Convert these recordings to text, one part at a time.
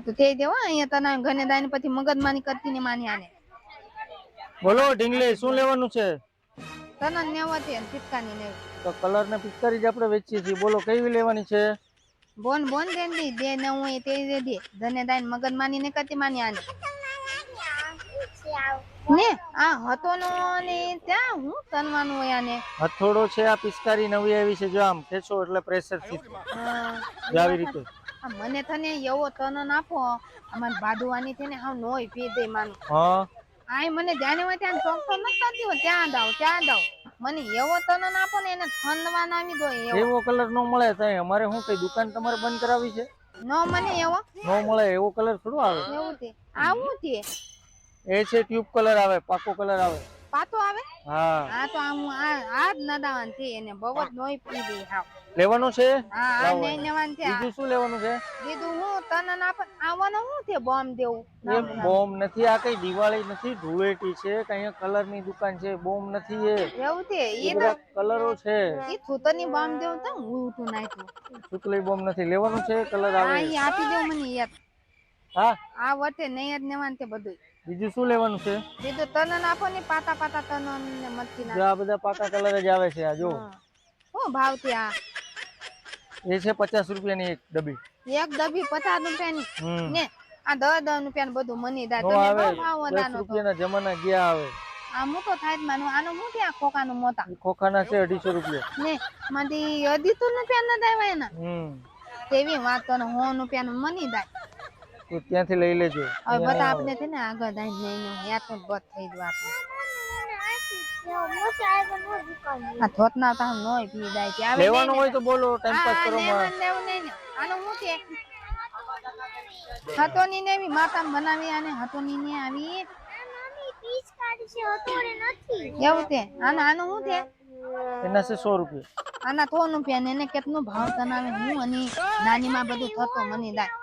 તો તે દેવા અહીંયા તને ઘને દાઈને પછી મગજમાની કરતી ને માની આને બોલો ઢીંગલી શું લેવાનું છે? તને નેવતી પિચકાની ને તો કલર ને પિચકારી જ આપણે વેચીએ છીએ. બોલો કેવી લેવાની છે? બોન બોન દેંદી દે ન હોય તે દે ધને દાઈને મગજમાની ને કરતી માની આને ને આ હતો નો ને ત્યાં હું તનવાનું હોય આને હથોડો છે આ પિચકારી નવી આવી છે જો આમ ખેંચો એટલે પ્રેશર થી આવી રીતે મને તને એવો તન આપો અમાર બાદુવાની છે ને હાવ નોય પી દે માનું હા આય મને જાણે હોય ત્યાં ચોકતો ન કરતી હોય ત્યાં દાવ મને એવો તન આપો ને એને ઠંડવા નામી દો એવો કલર નો મળે તઈ અમારે શું કઈ દુકાન તમારે બંધ કરાવી છે? નો મને એવો નો મળે એવો કલર થોડો આવે. એવું તે આવું તે એ છે ટ્યુબ કલર આવે પાકો કલર આવે પાતો આવે હા હા તો આમ આ જ નદાવાન છે એને બહુ જ નોય પી દે હાવ લેવાનું છે હા આ લાવો નહીં લેવાનું છે બીજું શું લેવાનું છે? કીધું હું તને ના આવવાનું હું છે બોમ્બ દેવું એ બોમ્બ નથી આ કઈ દિવાળી નથી ધૂળેટી છે કઈ કલર ની દુકાન છે બોમ્બ નથી એવું છે એ બધા કલરો છે. ઈ થૂતરની બોમ્બ દેવું તો હું તું નાખ્યું સુતલી બોમ્બ નથી લેવાનું છે કલર આવે હા ઈ આપી દેવ મને યાર હા આ વટે નહીં જ નેવાનું તે બધું બીજું શું લેવાનું છે? બીજું તન આપો ને પાતા પાતા તન ને મરચી જો ના આ બધા પાકા કલર જ આવે છે આ જો હું ભાવ ત્યાં એ છે 50 રૂપિયાની એક ડબ્બી એક ડબ્બી 50 રૂપિયાની ને આ 10 રૂપિયાનું બધું મની દા નો તમે આવે બહુ ભાવ 10 વધાનો તો રૂપિયાના જમાના ગયા આવે આ મોટો થાય માનું આનો હું ત્યાં ખોકાનું મોટા ખોખાના છે 250 રૂપિયા ને માંથી અઢી તો રૂપિયા ના દેવાય ને તેવી વાત તો 100 રૂપિયાનું મની દાય તો ત્યાંથી લઈ લેજો હવે બધા આપણે છે ને આગળ દાઈ નહીં યાર તો બધ થઈ ગયું આપણે આ થોતના તા નોય પી દાય કે આવે લેવાનું હોય તો બોલો ટાઈમ પાસ કરો માં લેવું નહીં ને આનો હું છે હતોની ને એવી માતા બનાવી અને હતોની ને આવી એવું તે આનું શું છે એના છે 100 રૂપિયા આના 100 રૂપિયા ને એને કેટલું ભાવ તનાવે હું અને નાની માં બધું થતો મને દાય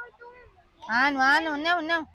આનું નેવ